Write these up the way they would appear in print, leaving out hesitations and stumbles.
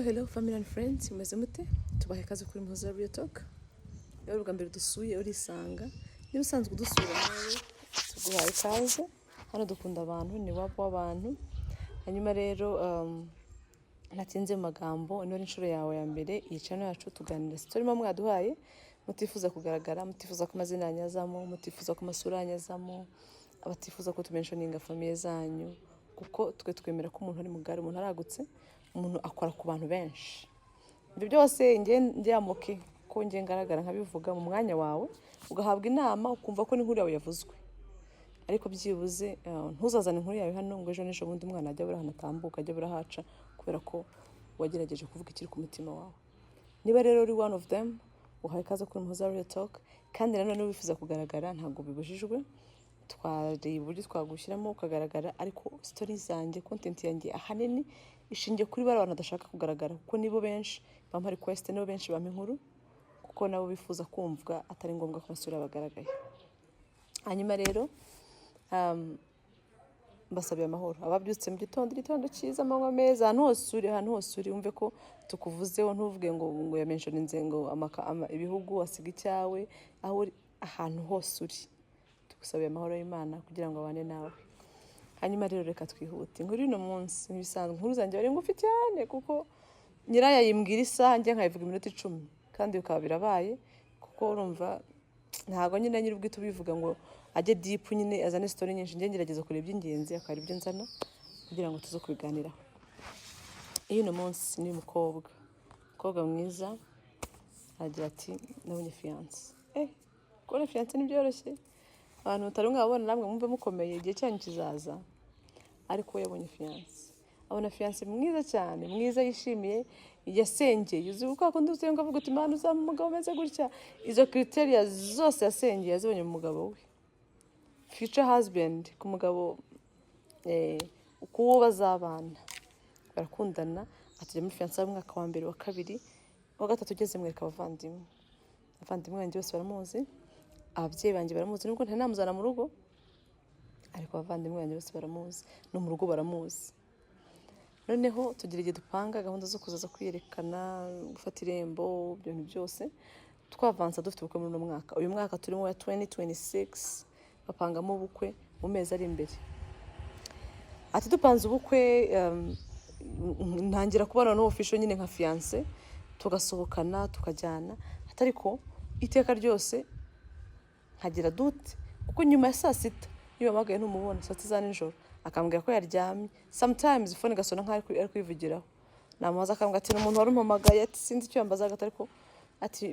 Hello family and friends, mumeze mute? Tubahe kaze kuri Muhoza Real Talk. Rero bwa mbere dusuye urisanga. Niba usanzwe udusura nawe tuguhaye kaze. Hano dukunda abantu, ni wabo w'abantu. Hanyuma rero natinze mu magambo, ni inshuro yawe ya mbere iyi channel yacu tuganira story MWATWANDIKIRA, mutifuza kugaragara, mutifuza ko amazina yanyazamo, mutifuza ko amasura yanyazamo, abatifuza ko tumentioninga famille zanyu, kuko twe twemera ko umuntu ari mugari, umuntu aragutse, umuntu akora ku bantu benshi. Ibyo byose njyamuke ko ngiye ngaragara nkabivuga mu mwanya wawe, ugahabwa inama ukumva ko n'inkuru yawe yavuzwe. Ariko byibuze ntuzazane inkuru yawe hano ngo ejo n'ejo bundi mwana ajya burahana tambuka ajya burahaca kubera ko wagerageje kuvuga ikiri ku mutima wawe. Niba rero uri one of them, uhaye kaza kuri Muhoza Real Talk, kandi nanone wifuza kugaragara ntago bibujijwe. Twari uburyo twagushyiramo ukagaragara, ariko story zanjye, content yanjye ahanini ishingiye kuri bara abantu badashaka kugaragara, kuko nibo benshi bampa request, nibo benshi bampa inkuru, kuko nabo bifuza kumvwa atari ngombwa ko basura bagaragaye. Hanyuma rero basabiye amahoro ababyutse mu gitondo cyiza, amanywa meza, ahantu hose uri umve ko tukuvuzeho, ntuvuge ngo ya mentioninze ngo ibihugu asiga icyawe, aho ahantu hose uri tugusabiye amahoro y'Imana kugira ngo abane nawe. Hanyuma rero reka twihute. Inkuru ino munsi nibisanzwe, inkuru zanjye bari ngufi cyane kuko nyiraya yimbwira isaha njye nkayivuga iminota 10 kandi bikaba birabaye, kuko urumva ntago nyine nyiri ubwite ubivuga ngo ajye deep nyine azane story nyinshi. Njye ngerageza kureba iby'ingenzi akari ibyo nzana kugira ngo tuzo kubiganiraho. Ino munsi ni umukobwa mwiza agira ati nabonye fiancé. Kubona fiancé ni byoroshye, abantu mutari mwabona namwe mumve mukomeye, igihe cyanyu kizaza. Ariko yabonye fiancé, abona fiancé mwiza cyane, mwiza yishimiye, yasengeye, uzi uko nduze ngo avuga uti Imana uzampa umugabo meze gutya. Izo criteria zose yasengeye yazibonye mu mugabo we, future husband, ku mugabo uko bazabana barakundana. Atujya muri fiancé mu mwaka wa mbere, wa kabiri, wa gatatu ugeze mwereka abavandimwe banjye bose baramuzi, ababyeyi banjye baramuzi, nubwo ntanamuzana mu rugo, ariko abavandimwe banjye bose baramuzi, no mu rugo baramuzi. Noneho tugira igihe dupanga gahunda zo kuzaza kwiyerekana, gufata irembo, ibintu byose twavansa dufite ubukwe muri uno mwaka. Uyu mwaka turimo wa 2026 bapangamo ubukwe mu mezi ari imbere. Ati dupanze ubukwe, ntangira kubana no official nyine nka fiancé, tugasohokana tukajyana, atariko iteka ryose nkagira dute, kuko nyuma ya saa sita niba magaye ntumubona saa 9 nijoro akambwira ko yaryamye. Sometimes phone gasona nka ari kwivugiraho, namubaza akambwira ati n'umuntu wari umpamagaye, ati sinzi icyo yambazaga, ariko ati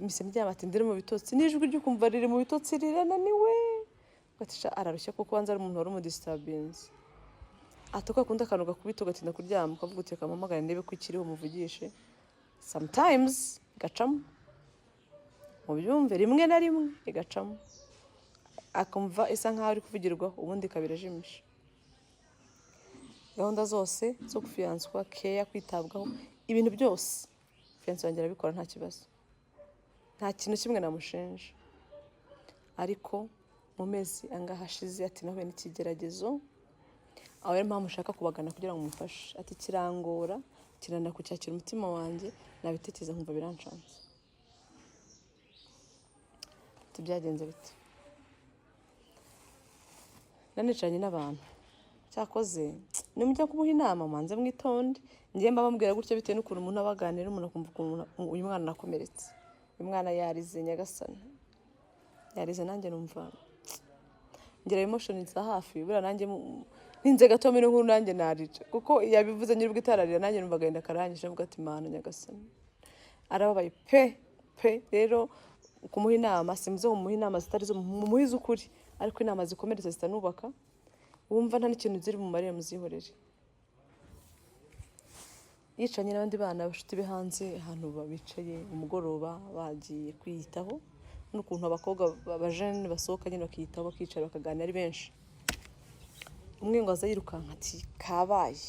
mise ndyama, ati ndire mu bitotsi, nijwi ryo kumva riri mu bitotsi rirananiwe, gatisha ararushya kuko banza ari umuntu wari umudisturbance. Atuka kunda kanuga kubito gatinda kuryama, kavuga uti kamamagara ndebe ko ikiriho muvugishe. Sometimes gacamo mu byumve rimwe na rimwe igacamo, akumva isa nkaho ari kuvugirwaho, ubundi kabirajimisha. Gahunda zose zo kufianswa, care, kwitabwaho, ibintu byose fiancé wanjye arabikora nta kibazo, nta kintu kimwe namushinja. Ariko mu mezi angahe hashize ati nahuye n'ikigeragezo, aho rero mpamvu ushaka kubagana kugira ngo mumfashe. Ati kirangora, kiranda kucyakira umutima wanjye, nabitekereza nkumva birancanze. Byagenze bite? Nanicaranye n'abantu, cyakoze nimujya kubuha inama manze mwitonde, ngiye mbabwira gutyo bitewe n'ukuntu umuntu abaganira, umuntu akumva ukuntu uyu mwana nakomeretse, uyu mwana yarize nyagasani, yarize nanjye numva ngira emotion za hafi, bura nanjye ninze gato mino nkuru nanjye narije, kuko yabivuze nyiri bwitararira nanjye numva gahinda karangije, mvuga ati Mana nyagasani arababaye pe. Rero kumuha inama simzo kumuha inama zitari zo mumuhiza ukuri, ariko inama zikomeretse zitanubaka, wumva nta n'ikintu ziri mu marire muzihorere. Yicanye n'abandi bana bashuti be hanze, ahantu babicaye umugoroba bagiye kwiyitaho, n'ukuntu abakobwa b'abajene basohoka nyine bakiyitaho, bakicara bakaganira ari benshi. Umwe ngo aza yirukanka ati kabaye,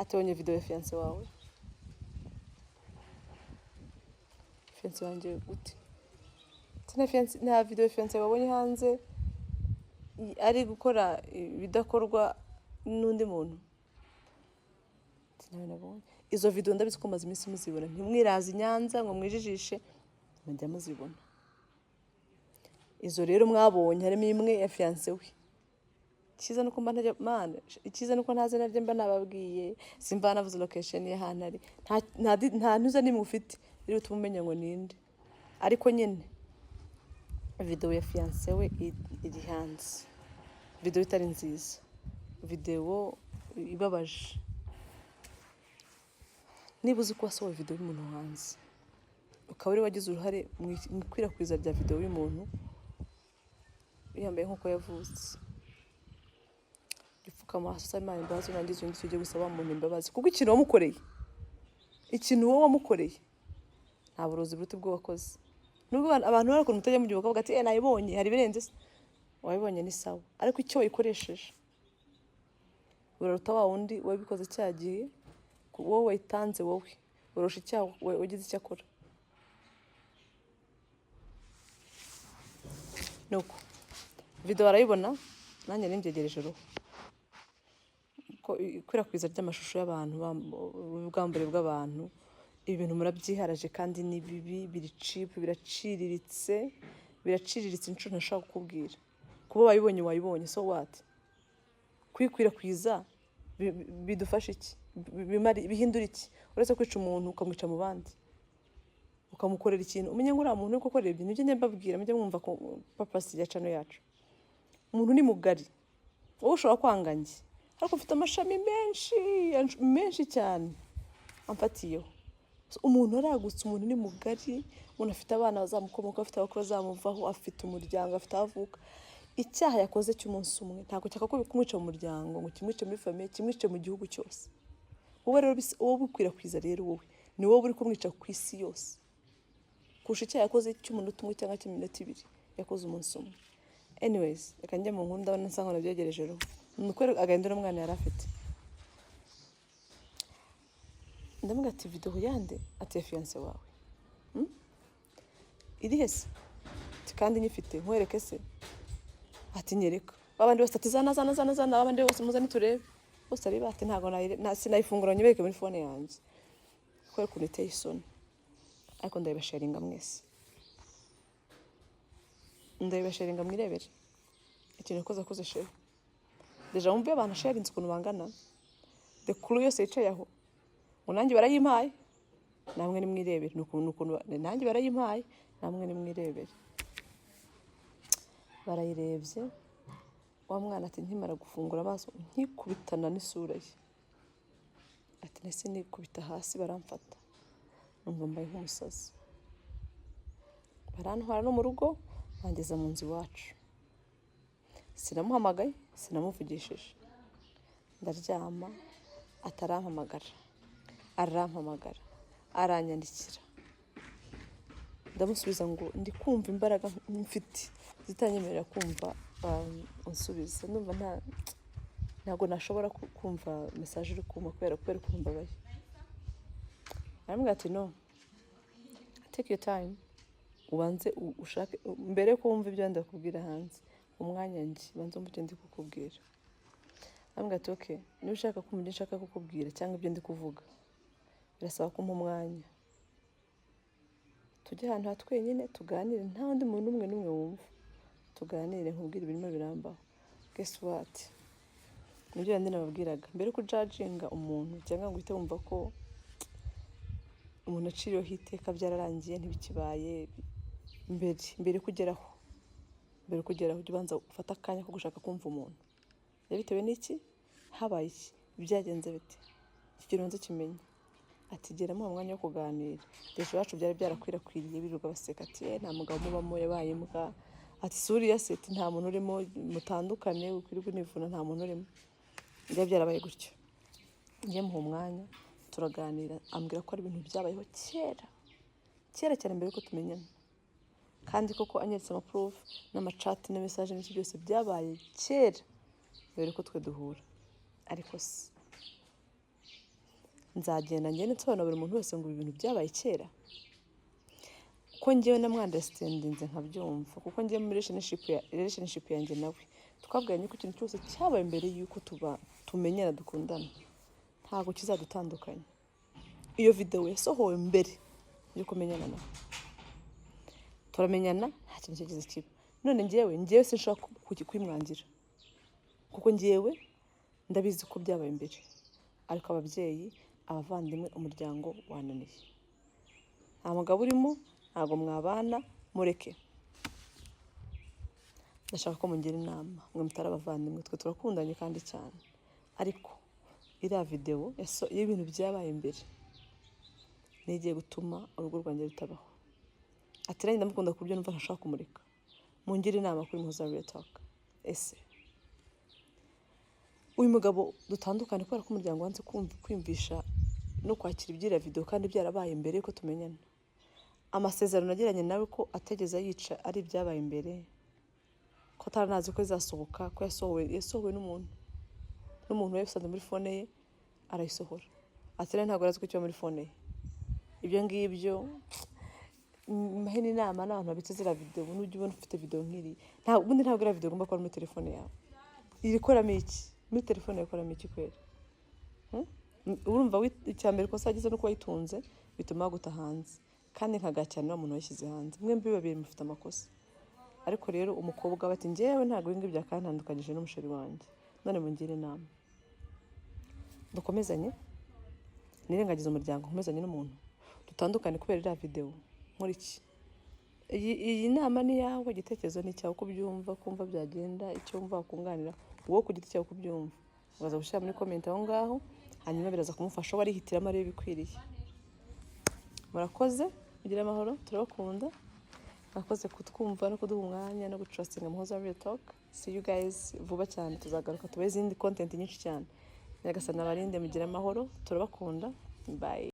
atonye video ya fiancé wawe. Fiancé wanjye gute? Nta video ya fiancé wabonye hanze ari gukora bidakorwa n'undi muntu? Nawe nabonye izo video ndabizi ko maze iminsi muzibona ntimwiraza Nyanza ngo mwijijishe mujya muzibona izo rero mwabonye harimo imwe ya fiancé we cyiza nuko mba ntajya mana icyiza nuko ntaze naryo mba nababwiye simba navuze location ya hano ari nta ntuza nimwe ufite rero tumumenya ngo ninde ariko nyine video ya fiancé we iri hanze video itari nziza video ibabaje nibuze ko wasohoye video y'umuntu hanze ukaba uri wagize uruhare mu ikwirakwiza rya video y'umuntu yambaye nkuko yavutse gipfuka amaso Imana imbabazi nangize undi tujye gusaba umuntu imbabazi kuko ikintu wowe wamukoreye nta burozi buruti bwo wakoze nubwo abantu barakuntu mutajya mu gihe bakavuga ati nayibonye hari birenze wabibonye ni sawa ariko icyo wayikoresheje uraruta wa wundi wabikoze cyagiye wowe wayitanze wowe urusha icyaho wagize icyo akora nuko video arayibona nanjye nimyegereje roho ko ikwirakwiza ry'amashusho y'abantu ubwambure bw'abantu ibintu murabyiharaje kandi ni bibi biri cheap biraciriritse inshuro ntashaka kukubwira kuba wayibonye so what kwikwirakwiza bidufasha iki bihindura iki uretse kwica umuntu ukamwica mu bandi ukamukorera ikintu umenye ngo uriya muntu uko akorera ibintu njye mbabwira mujye mwumva ko purpose ya channel yacu umuntu ni mugari wowe ushobora kwanganye ariko ufite amashami menshi cyane amfatiyeho umuntu aragutse umuntu ni mugari umuntu afite abana bazamukomoka afite abakuru bazamuvaho afite umuryango afite avuka icyaha yakoze cy'umunsi umwe ntabwo cyaka ko bikumwica mu muryango ngo kimwice muri famille kimwice mu gihugu cyose wowe rero wowe bikwirakwiza rero wowe ni wowe uri kumwica ku isi yose kurusha icyaha yakoze cy'umunota umwe cyangwa cy'iminota ibiri yakoze umunsi umwe anyways reka njye mu nkunda ndabona nsanga nabyegereje rero nuko agahindura umwana yari afite ndamuga ati video yande ati ya fiancé wawe iri hese kandi nyifite nkwereke se ati nyereka babandi bose ati zana abandi bose muze niturebe bose ari bati ntago sinayifungura nyibeke muri phone yanjye ko ukuntu iteye isoni ariko ndabibasharinga mwese ndabibasharinga mwirebere ikintu koze share deja mumbe abantu sharinze ukuntu bangana de kuru yose yicaye aho unanjye barayimpaye namwe nimwirebere nukuntu nanjye barayimpaye namwe nimwirebere barayirebye wa mwana ati nkimara gufungura amaso nkikubitana n'isura ye ati nese nikubita hasi baramfata numva mbaye nk'umusazi barantwara no mu rugo bangeza mu nzu iwacu sinamuhamagaye sinamuvugishije ndaryama arampamagara aranyandikira ndamusubiza ngo ndi kumva imbaraga mfite zitanyemerera kumva unsubiza numva ntago nashobora kumva message uri kuma kubera kumva baye aramubwira ati no take your time ubanze ushake mbere ko wumva ibyo ndakubwira hanze umwanya ngi banze umve ndi kukubwira aramubwira ati okay niba ushaka kumva ibyo nshaka kukubwira cyangwa ibyo ndi kuvuga birasaba kumpa umwanya tujye ahantu hatwenyine tuganire nta wundi muntu umwe wumva tuganire nkubwira ibirimo birambaho guess what nibyo yandi nababwiraga mbere ko judginga umuntu cyangwa ngo uhite wumva ko umuntu aciriyeho iteka byararangiye ntibikibaye mbere kugeraho ujya ubanza ufata akanya ko gushaka kumva umuntu bitewe n'iki habaye iki byagenze bite kigero nze kimenye ati geramo umwanya wo kuganira deje bacu byari byarakwirakwiriye biruga baseka ati nta mugabo mubamo yabaye imbwa ati suriya seti nta muntu urimo mutandukane ukwirirwa nivuna nta muntu urimo byarabaye gutyo njye mu umwanya turaganira ambwira ko ari ibintu byabayeho kera cyane mbere ko tumenyana kandi koko anyeretse ama proof n'amachat na message n'iki byose byabaye kera mbere ko twe duhura ariko nzagenda ngene nsobanura buri muntu wese ngo ibintu byabaye kera ko ngewe namwandastandinze nkabyumva kuko ngiye muri relationship yanjye nawe twabwanye ko ikintu cyose cyabaye mbere yuko tumenyana dukundana ntago kizadutandukanya iyo video yasohowe mbere yo kumenyana nawe turamenyana nta kintu cyigeze kiba none njyewe sinshaka kwimwangira kuko njyewe ndabizi ko byabaye imbere ariko ababyeyi abavandimwe umuryango wananiye nta mugabo urimo ntago mwabana mureke ndashaka ko mungira inama mwe mutari abavandimwe twe turakundanye kandi cyane ariko iriya video y'ibintu byabaye imbere nigiye gutuma urugo rwanjye rutabaho ati rero ndamukunda ku buryo numva ntashaka kumureka mungira inama kuri Muhoza Talk ese uyu mugabo dutandukanye kubera ko umuryango wanze kwimvisha no kwakira ibyira video kandi byarabaye imbere yuko tumenyana amasezerano nagiranye nawe ko ategeza yica ari byabaye imbere ko taranazi ko izasohoka ko yasohowe n'umuntu wese muri phone ye arayisohora ati rero ntabwo arazi ko cyo muri phone ye ibyo ngibyo mahini inama n'abantu babitse zira video n'ujye ubona ufite video nk'iri ntabwo ira video ugomba kuba muri telefone yawe irikoramo iki muri telefone yakoramo iki kwera urumva icyambere ko sagize no kuyitunze bituma guta hanze kandi nkagacyana umuntu washyize hanze mwembi babiri mufite amakosa ariko rero umukobwa bati njyewe ntabwo ibingi bya kantandukanyije n'umusheri wanjye none mungire inama dukomezanye nirengagize umuryango nkomezanye n'umuntu dutandukane kubera iriya video muri iki iyi nama ni yawe igitekerezo ni cyawe uko byumva kumva byagenda icyo wumva wakunganira wowe ku giti cyawe uko byumva ugaza gushyira muri comment aho ngaho hanyuma biraza kumufasha warihitiramo ari bikwiriye murakoze mugira amahoro turabakunda murakoze kutwumva no kuduha umwanya no gutrustinga Muhoza Talk see you guys vuba cyane tuzagaruka tubeze izindi content nyinshi cyane nyagasana abarinde mugira amahoro turabakunda bye